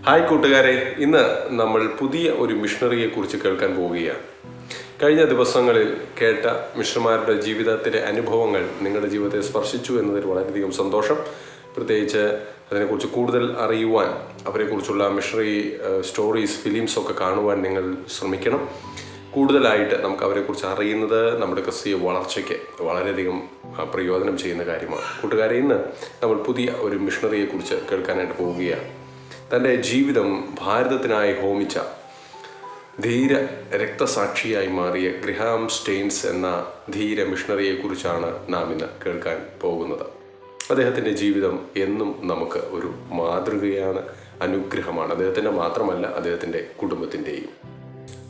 Hi കൂട്ടുകാരെ, ഇന്ന് നമ്മൾ പുതിയ ഒരു മിഷണറിയെക്കുറിച്ച് കേൾക്കാൻ പോവുകയാണ്. കഴിഞ്ഞ ദിവസങ്ങളിൽ കേട്ട മിഷണറിമാരുടെ ജീവിതത്തിലെ അനുഭവങ്ങൾ നിങ്ങളുടെ ജീവിതത്തെ സ്പർശിച്ചു എന്നതിൽ വളരെയധികം സന്തോഷം. പ്രത്യേകിച്ച് അതിനെക്കുറിച്ച് കൂടുതൽ അറിയുവാൻ, അവരെക്കുറിച്ചുള്ള മിഷണറി സ്റ്റോറീസ്, ഫിലിംസൊക്കെ കാണുവാൻ നിങ്ങൾ ശ്രമിക്കണം. കൂടുതലായിട്ട് നമുക്ക് അവരെക്കുറിച്ച് അറിയുന്നത് നമ്മുടെ ക്രിസ്തീയ വളർച്ചയ്ക്ക് വളരെയധികം പ്രയോജനം ചെയ്യുന്ന കാര്യമാണ്. കൂട്ടുകാരെ, ഇന്ന് നമ്മൾ പുതിയ ഒരു മിഷണറിയെക്കുറിച്ച് കേൾക്കാനായിട്ട് പോവുകയാണ്. തൻ്റെ ജീവിതം ഭാരതത്തിനായി ഹോമിച്ച ധീര രക്തസാക്ഷിയായി മാറിയ ഗ്രഹാം സ്റ്റെയിൻസ് എന്ന ധീര മിഷണറിയെക്കുറിച്ചാണ് നാം ഇന്ന് കേൾക്കാൻ പോകുന്നത്. അദ്ദേഹത്തിൻ്റെ ജീവിതം എന്നും നമുക്ക് ഒരു മാതൃകയാണ്, അനുഗ്രഹമാണ്. അദ്ദേഹത്തിൻ്റെ മാത്രമല്ല, അദ്ദേഹത്തിൻ്റെ കുടുംബത്തിൻ്റെയും.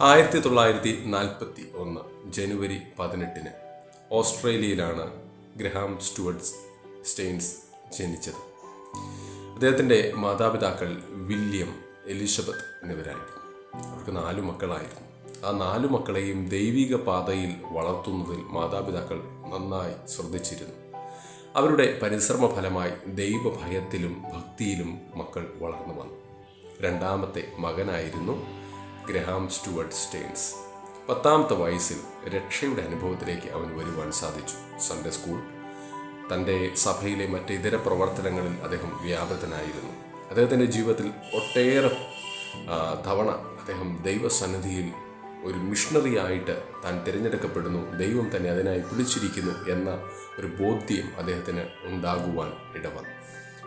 1941 ജനുവരി 18 ഓസ്ട്രേലിയയിലാണ് ഗ്രഹാം സ്റ്റുവർട്ട് സ്റ്റെയിൻസ് ജനിച്ചത്. അദ്ദേഹത്തിൻ്റെ മാതാപിതാക്കൾ വില്യം, എലിസബത്ത് എന്നിവരായിരുന്നു. അവർക്ക് 4 മക്കളായിരുന്നു. ആ 4 മക്കളെയും ദൈവിക പാതയിൽ വളർത്തുന്നതിൽ മാതാപിതാക്കൾ നന്നായി ശ്രദ്ധിച്ചിരുന്നു. അവരുടെ പരിശ്രമ ഫലമായി ദൈവഭയത്തിലും ഭക്തിയിലും മക്കൾ വളർന്നു വന്നു. 2ാമത്തെ മകനായിരുന്നു ഗ്രഹാം സ്റ്റുവർട്ട് സ്റ്റെയിൻസ്. 10ാമത്തെ വയസ്സിൽ രക്ഷയുടെ അനുഭവത്തിലേക്ക് അവന് വരുവാൻ സാധിച്ചു. സൺഡേ സ്കൂൾ, തൻ്റെ സഭയിലെ മറ്റ് ഇതര പ്രവർത്തനങ്ങളിൽ അദ്ദേഹം വ്യാപൃതനായിരുന്നു. അദ്ദേഹത്തിൻ്റെ ജീവിതത്തിൽ ഒട്ടേറെ തവണ അദ്ദേഹം ദൈവസന്നിധിയിൽ ഒരു മിഷണറിയായിട്ട് താൻ തിരഞ്ഞെടുക്കപ്പെടുന്നു, ദൈവം തന്നെ അതിനായി വിളിച്ചിരിക്കുന്നു എന്ന ഒരു ബോധ്യം അദ്ദേഹത്തിന് ഉണ്ടാകുവാൻ ഇടവന്നു.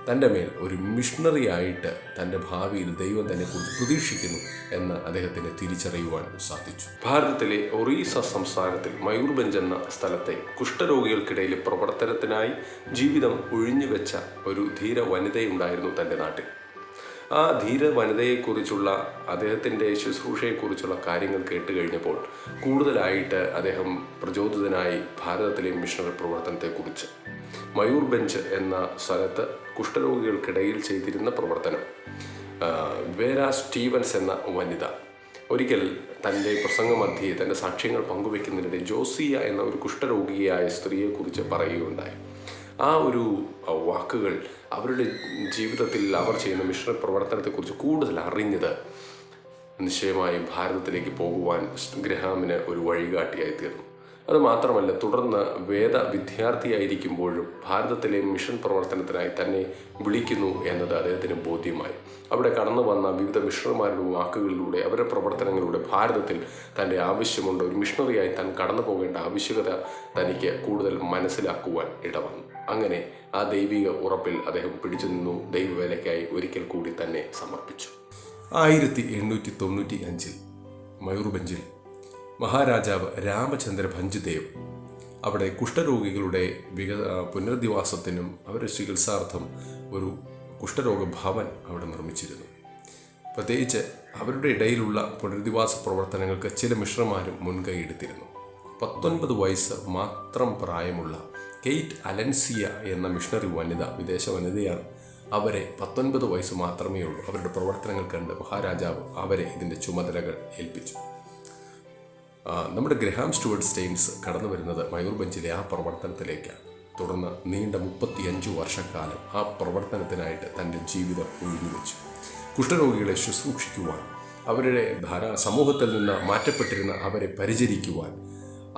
തൻ്റെ മേൽ ഒരു മിഷണറിയായിട്ട് തൻ്റെ ഭാവിയിൽ ദൈവം തന്നെക്കുറിച്ച് പ്രതീക്ഷിക്കുന്നു എന്ന് അദ്ദേഹത്തിന് തിരിച്ചറിയുവാൻ സാധിച്ചു. ഭാരതത്തിലെ ഒറീസ സംസ്ഥാനത്തിൽ മയൂർഭഞ്ച് എന്ന സ്ഥലത്തെ കുഷ്ഠരോഗികൾക്കിടയിലെ പ്രവർത്തനത്തിനായി ജീവിതം ഒഴിഞ്ഞുവെച്ച ഒരു ധീര വനിതയുണ്ടായിരുന്നു തൻ്റെ നാട്ടിൽ. ആ ധീര വനിതയെക്കുറിച്ചുള്ള, അദ്ദേഹത്തിൻ്റെ ശുശ്രൂഷയെക്കുറിച്ചുള്ള കാര്യങ്ങൾ കേട്ട് കഴിഞ്ഞപ്പോൾ കൂടുതലായിട്ട് അദ്ദേഹം പ്രചോദിതനായി ഭാരതത്തിലെ മിഷണറി പ്രവർത്തനത്തെക്കുറിച്ച്. മയൂർഭഞ്ച് എന്ന സ്ഥലത്ത് കുഷ്ഠരോഗികൾക്കിടയിൽ ചെയ്തിരുന്ന പ്രവർത്തനം. വേര സ്റ്റീവൻസ് എന്ന വനിത ഒരിക്കൽ തൻ്റെ പ്രസംഗമധ്യേ തൻ്റെ സാക്ഷ്യങ്ങൾ പങ്കുവെക്കുന്നതിനിടെ ജോസിയ എന്ന ഒരു കുഷ്ഠരോഗിയായ സ്ത്രീയെക്കുറിച്ച് പറയുകയുണ്ടായി. ആ ഒരു വാക്കുകൾ അവരുടെ ജീവിതത്തിൽ അവർ ചെയ്യുന്ന മിഷണറി പ്രവർത്തനത്തെക്കുറിച്ച് കൂടുതൽ അറിഞ്ഞത് നിശ്ചയമായും ഭാരതത്തിലേക്ക് പോകുവാൻ ഗ്രഹാമിന് ഒരു വഴികാട്ടിയായി തീർന്നു. അതുമാത്രമല്ല, തുടർന്ന് വേദ വിദ്യാർത്ഥിയായിരിക്കുമ്പോഴും ഭാരതത്തിലെ മിഷൻ പ്രവർത്തനത്തിനായി തന്നെ വിളിക്കുന്നു എന്നത് അദ്ദേഹത്തിന് ബോധ്യമായി. അവിടെ കടന്നു വന്ന വിവിധ മിഷണറിമാരുടെ വാക്കുകളിലൂടെ, അവരുടെ പ്രവർത്തനങ്ങളിലൂടെ ഭാരതത്തിൽ തൻ്റെ ആവശ്യമുണ്ട്, ഒരു മിഷണറിയായി താൻ കടന്നു പോകേണ്ട ആവശ്യകത തനിക്ക് കൂടുതൽ മനസ്സിലാക്കുവാൻ ഇടവന്നു. അങ്ങനെ ആ ദൈവിക ഉറപ്പിൽ അദ്ദേഹം പിടിച്ചു നിന്നു. ദൈവവേലയ്ക്കായി ഒരിക്കൽ കൂടി തന്നെ സമർപ്പിച്ചു. 1895 മയൂർഭഞ്ചിൽ മഹാരാജാവ് രാമചന്ദ്ര ഭഞ്ച്ദേവ് അവിടെ കുഷ്ഠരോഗികളുടെ പുനരധിവാസത്തിനും അവരുടെ ചികിത്സാർത്ഥം ഒരു കുഷ്ഠരോഗ ഭവൻ അവിടെ നിർമ്മിച്ചിരുന്നു. പ്രത്യേകിച്ച് അവരുടെ ഇടയിലുള്ള പുനരധിവാസ പ്രവർത്തനങ്ങൾക്ക് ചില മിഷണറിമാരും മുൻകൈ എടുത്തിരുന്നു. 19 വയസ്സ് മാത്രം പ്രായമുള്ള കെയ്റ്റ് അലൻസിയ എന്ന മിഷണറി വനിത, വിദേശ വനിതയാണ്. അവരെ 19 വയസ്സ് മാത്രമേ ഉള്ളൂ. അവരുടെ പ്രവർത്തനങ്ങൾ കണ്ട് മഹാരാജാവ് അവരെ ഇതിൻ്റെ ചുമതലകൾ ഏൽപ്പിച്ചു. നമ്മുടെ ഗ്രഹാം സ്റ്റുവർട്ട് സ്റ്റെയിൻസ് കടന്നു വരുന്നത് മയൂർഭഞ്ചിലെ ആ പ്രവർത്തനത്തിലേക്കാണ്. തുടർന്ന് നീണ്ട 35 വർഷക്കാലം ആ പ്രവർത്തനത്തിനായിട്ട് തൻ്റെ ജീവിതം ഒഴിഞ്ഞുവെച്ചു. കുഷ്ഠരോഗികളെ ശുശ്രൂഷിക്കുവാൻ, അവരുടെ സമൂഹത്തിൽ നിന്ന് മാറ്റപ്പെട്ടിരുന്ന അവരെ പരിചരിക്കുവാൻ,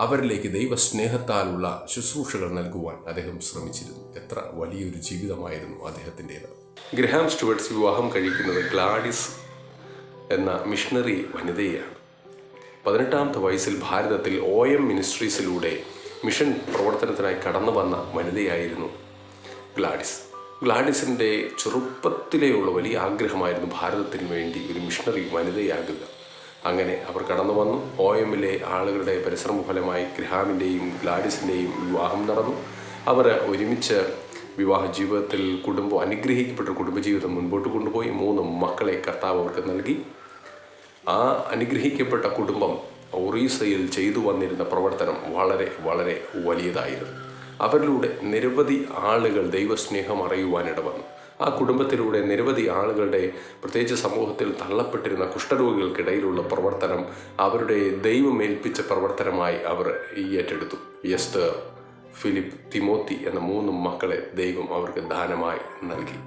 അവരിലേക്ക് ദൈവസ്നേഹത്താലുള്ള ശുശ്രൂഷകൾ നൽകുവാൻ അദ്ദേഹം ശ്രമിച്ചിരുന്നു. എത്ര വലിയൊരു ജീവിതമായിരുന്നു അദ്ദേഹത്തിൻ്റേത്. ഗ്രഹാം സ്റ്റുവർട്ട്സ് വിവാഹം കഴിക്കുന്നത് ഗ്ലാഡിസ് എന്ന മിഷണറി വനിതയെയാണ്. 18ാമത്തെ വയസ്സിൽ ഭാരതത്തിൽ OM മിനിസ്ട്രീസിലൂടെ മിഷൻ പ്രവർത്തനത്തിനായി കടന്നു വന്ന വനിതയായിരുന്നു ഗ്ലാഡിസ്. ഗ്ലാഡിസിൻ്റെ ചെറുപ്പത്തിലെയുള്ള വലിയ ആഗ്രഹമായിരുന്നു ഭാരതത്തിന് വേണ്ടി ഒരു മിഷണറി വനിതയാകുക. അങ്ങനെ അവർ കടന്നു വന്നു. OMലെ ആളുകളുടെ പരിശ്രമ ഫലമായി ഗ്രഹാമിൻ്റെയും ഗ്ലാഡിസിൻ്റെയും വിവാഹം നടന്നു. അവർ ഒരുമിച്ച് വിവാഹ ജീവിതത്തിൽ അനുഗ്രഹിക്കപ്പെട്ട കുടുംബജീവിതം മുൻപോട്ട് കൊണ്ടുപോയി. 3 മക്കളെ കർത്താവ് അവർക്ക് നൽകി. ആ അനുഗ്രഹിക്കപ്പെട്ട കുടുംബം ഒറീസയിൽ ചെയ്തു വന്നിരുന്ന പ്രവർത്തനം വളരെ വളരെ വലിയതായിരുന്നു. അവരിലൂടെ നിരവധി ആളുകൾ ദൈവസ്നേഹം അറിയുവാനിട വന്നു. ആ കുടുംബത്തിലൂടെ നിരവധി ആളുകളുടെ, പ്രത്യേകിച്ച് സമൂഹത്തിൽ തള്ളപ്പെട്ടിരുന്ന കുഷ്ഠരോഗികൾക്കിടയിലുള്ള പ്രവർത്തനം അവരുടെ ദൈവമേൽപ്പിച്ച പ്രവർത്തനമായി അവർ ഏറ്റെടുത്തു. എസ്തർ, ഫിലിപ്പ്, തിമോത്തി എന്ന 3 മക്കളെ ദൈവം അവർക്ക് ദാനമായി നൽകി.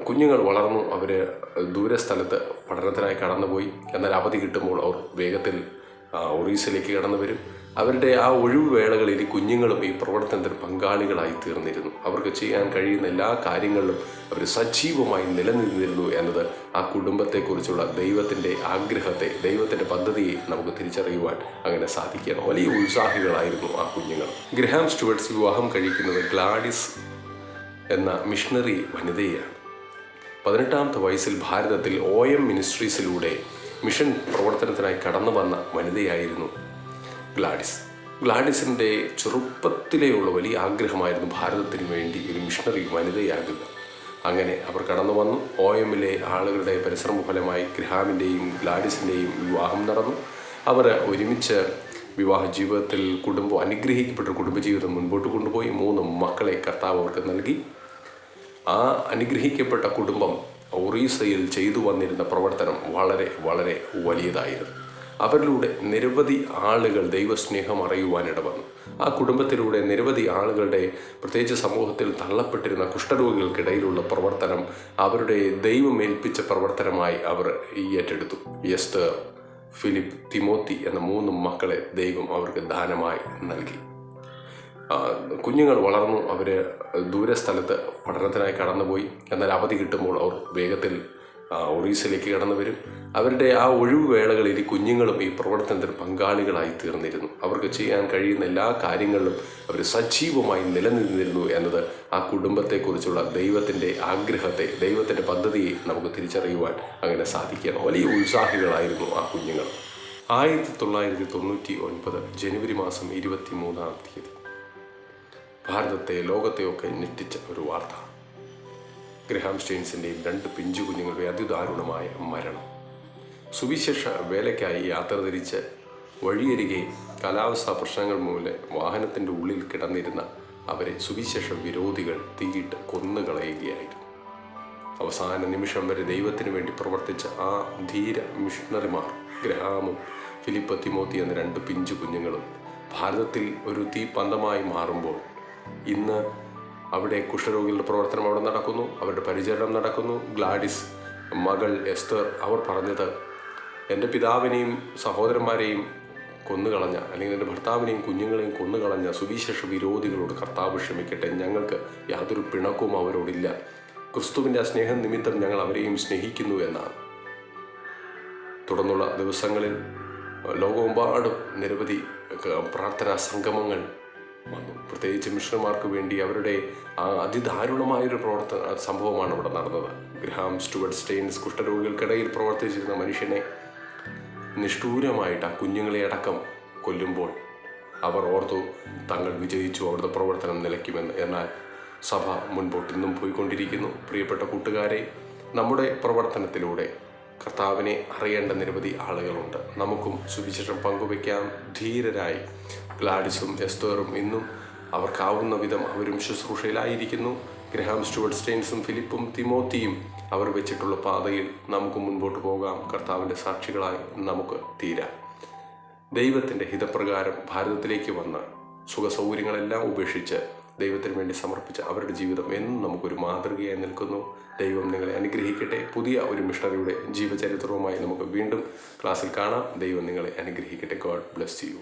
കുഞ്ഞുങ്ങൾ വളർന്നു, അവർ ദൂരസ്ഥലത്ത് പഠനത്തിനായി കടന്നുപോയി. എന്നാൽ അവധി കിട്ടുമ്പോൾ അവർ വേഗത്തിൽ ഒറീസയിലേക്ക് കടന്നു വരും. അവരുടെ ആ ഒഴിവ് വേളകളിൽ ഈ കുഞ്ഞുങ്ങളും ഈ പ്രവർത്തനത്തിൽ പങ്കാളികളായി തീർന്നിരുന്നു. അവർക്ക് ചെയ്യാൻ കഴിയുന്ന എല്ലാ കാര്യങ്ങളിലും അവർ സജീവമായി നിലനിന്നിരുന്നു എന്നത് ആ കുടുംബത്തെക്കുറിച്ചുള്ള ദൈവത്തിൻ്റെ ആഗ്രഹത്തെ, ദൈവത്തിൻ്റെ പദ്ധതിയെ നമുക്ക് തിരിച്ചറിയുവാൻ അങ്ങനെ സാധിക്കുകയാണ്. വലിയ ഉത്സാഹികളായിരുന്നു ആ കുഞ്ഞുങ്ങൾ. ഗ്രഹാം സ്റ്റുവർട്ട്സ് വിവാഹം കഴിക്കുന്നത് ഗ്ലാഡിസ് എന്ന മിഷണറി വനിതയാണ്. 18ാമത്തെ വയസ്സിൽ ഭാരതത്തിൽ OM മിനിസ്ട്രീസിലൂടെ മിഷൻ പ്രവർത്തനത്തിനായി കടന്നു വന്ന വനിതയായിരുന്നു ഗ്ലാഡിസിൻ്റെ ചെറുപ്പത്തിലെയുള്ള വലിയ ആഗ്രഹമായിരുന്നു ഭാരതത്തിന് വേണ്ടി ഒരു മിഷണറി വനിതയാകുക. അങ്ങനെ അവർ കടന്നു വന്നു. OMലെ ആളുകളുടെ പരിശ്രമ ഫലമായി ഗ്രഹാമിൻ്റെയും ഗ്ലാഡിസിൻ്റെയും വിവാഹം നടന്നു. അവർ ഒരുമിച്ച് വിവാഹ ജീവിതത്തിൽ അനുഗ്രഹിക്കപ്പെട്ട കുടുംബജീവിതം മുൻപോട്ട് കൊണ്ടുപോയി. 3 മക്കളെ കർത്താവ് അവർക്ക് നൽകി. ആ അനുഗ്രഹിക്കപ്പെട്ട കുടുംബം ഒറീസയിൽ ചെയ്തു വന്നിരുന്ന പ്രവർത്തനം വളരെ വളരെ വലിയതായിരുന്നു. അവരിലൂടെ നിരവധി ആളുകൾ ദൈവസ്നേഹം അറിയുവാനിട വന്നു. ആ കുടുംബത്തിലൂടെ നിരവധി ആളുകളുടെ, പ്രത്യേകിച്ച് സമൂഹത്തിൽ തള്ളപ്പെട്ടിരുന്ന കുഷ്ഠരോഗികൾക്കിടയിലുള്ള പ്രവർത്തനം അവരുടെ ദൈവം ഏൽപ്പിച്ച പ്രവർത്തനമായി അവർ ഏറ്റെടുത്തു. എസ്തർ, ഫിലിപ്പ്, തിമോത്തി എന്ന 3 മക്കളെ ദൈവം അവർക്ക് ദാനമായി നൽകി. കുഞ്ഞുങ്ങൾ വളർന്നു, അവർ ദൂരസ്ഥലത്ത് പഠനത്തിനായി കടന്നുപോയി. എന്നാൽ അവധി കിട്ടുമ്പോൾ അവർ വേഗത്തിൽ ഒറീസയിലേക്ക് കടന്നു വരും. അവരുടെ ആ ഒഴിവ് വേളകളിൽ ഈ കുഞ്ഞുങ്ങളും ഈ പ്രവർത്തനത്തിൽ പങ്കാളികളായി തീർന്നിരുന്നു. അവർക്ക് ചെയ്യാൻ കഴിയുന്ന എല്ലാ കാര്യങ്ങളിലും അവർ സജീവമായി നിലനിന്നിരുന്നു എന്നത് ആ കുടുംബത്തെക്കുറിച്ചുള്ള ദൈവത്തിൻ്റെ ആഗ്രഹത്തെ, ദൈവത്തിൻ്റെ പദ്ധതിയെ നമുക്ക് തിരിച്ചറിയുവാൻ അങ്ങനെ സാധിക്കുകയാണ്. വലിയ ഉത്സാഹികളായിരുന്നു ആ കുഞ്ഞുങ്ങൾ. 1999 ജനുവരി മാസം 23-ാം തീയതി ഭാരതത്തെ, ലോകത്തെയൊക്കെ ഞെട്ടിച്ച ഒരു വാർത്ത. ഗ്രഹാം സ്റ്റെയിൻസിൻ്റെയും 2 പിഞ്ചു കുഞ്ഞുങ്ങളുടെ അതിദാരുണമായ മരണം. സുവിശേഷ വേലയ്ക്കായി യാത്ര തിരിച്ച് വഴിയരികെ കാലാവസ്ഥാ പ്രശ്നങ്ങൾ മൂലം വാഹനത്തിൻ്റെ ഉള്ളിൽ കിടന്നിരുന്ന അവരെ സുവിശേഷ വിരോധികൾ തീയിട്ട് കൊന്നുകളയുകയായിരുന്നു. അവസാന നിമിഷം വരെ ദൈവത്തിന് വേണ്ടി പ്രവർത്തിച്ച ആ ധീര മിഷണറിമാർ, ഗ്രഹാമും ഫിലിപ്പ്, തിമോത്തി എന്ന 2 പിഞ്ചു കുഞ്ഞുങ്ങളും ഭാരതത്തിൽ ഒരു തീപ്പന്തമായി മാറുമ്പോൾ ഇന്ന് അവിടെ കുഷ്ഠരോഗികളുടെ പ്രവർത്തനം അവിടെ നടക്കുന്നു, അവരുടെ പരിചരണം നടക്കുന്നു. ഗ്ലാഡിസ് മകൾ എസ്തർ അവർ പറഞ്ഞത്, എൻ്റെ പിതാവിനെയും സഹോദരന്മാരെയും കൊന്നുകളഞ്ഞ, അല്ലെങ്കിൽ എൻ്റെ ഭർത്താവിനെയും കുഞ്ഞുങ്ങളെയും കൊന്നുകളഞ്ഞ സുവിശേഷ വിരോധികളോട് കർത്താവ് ക്ഷമിക്കട്ടെ, ഞങ്ങൾക്ക് യാതൊരു പിണക്കവും അവരോടില്ല, ക്രിസ്തുവിൻ്റെ ആ സ്നേഹം നിമിത്തം ഞങ്ങൾ അവരെയും സ്നേഹിക്കുന്നു എന്നാണ്. തുടർന്നുള്ള ദിവസങ്ങളിൽ ലോകമെമ്പാടും നിരവധി പ്രാർത്ഥനാ സംഗമങ്ങൾ വന്നു. പ്രത്യേകിച്ച് മിഷണറിമാർക്ക് വേണ്ടി അവരുടെ അതിദാരുണമായൊരു സംഭവമാണ് അവിടെ നടന്നത്. ഗ്രഹാം സ്റ്റുവർട്ട് സ്റ്റെയിൻസ് കുഷ്ഠരോഗികൾക്കിടയിൽ പ്രവർത്തിച്ചിരുന്ന മനുഷ്യനെ നിഷ്ഠൂരമായിട്ട് ആ കുഞ്ഞുങ്ങളെ അടക്കം കൊല്ലുമ്പോൾ അവർ ഓർത്തു തങ്ങൾ വിജയിച്ചു, അവരുടെ പ്രവർത്തനം നിലയ്ക്കുമെന്ന്. എന്നാൽ സഭ മുൻപോട്ട് ഇന്നും പോയിക്കൊണ്ടിരിക്കുന്നു. പ്രിയപ്പെട്ട കൂട്ടുകാരെ, നമ്മുടെ പ്രവർത്തനത്തിലൂടെ കർത്താവിനെ അറിയേണ്ട നിരവധി ആളുകളുണ്ട്. നമുക്കും സുവിശേഷം പങ്കുവയ്ക്കാം. ധീരരായി ഗ്ലാഡിസും എസ്തറും ഇന്നും അവർക്കാവുന്ന വിധം അവരും ശുശ്രൂഷയിലായിരിക്കുന്നു. ഗ്രഹാം സ്റ്റുവർട്ട് സ്റ്റെയിൻസും ഫിലിപ്പും തിമോത്തിയും അവർ വെച്ചിട്ടുള്ള പാതയിൽ നമുക്ക് മുൻപോട്ട് പോകാം. കർത്താവിൻ്റെ സാക്ഷികളായി നമുക്ക് തീരാം. ദൈവത്തിൻ്റെ ഹിതപ്രകാരം ഭാരതത്തിലേക്ക് വന്ന സുഖസൗകര്യങ്ങളെല്ലാം ഉപേക്ഷിച്ച് ദൈവത്തിന് വേണ്ടി സമർപ്പിച്ച അവരുടെ ജീവിതം എന്നും നമുക്കൊരു മാതൃകയായി നിൽക്കുന്നു. ദൈവം നിങ്ങളെ അനുഗ്രഹിക്കട്ടെ. പുതിയ ഒരു മിഷണറിയുടെ ജീവചരിത്രവുമായി നമുക്ക് വീണ്ടും ക്ലാസ്സിൽ കാണാം. ദൈവം നിങ്ങളെ അനുഗ്രഹിക്കട്ടെ. God bless you.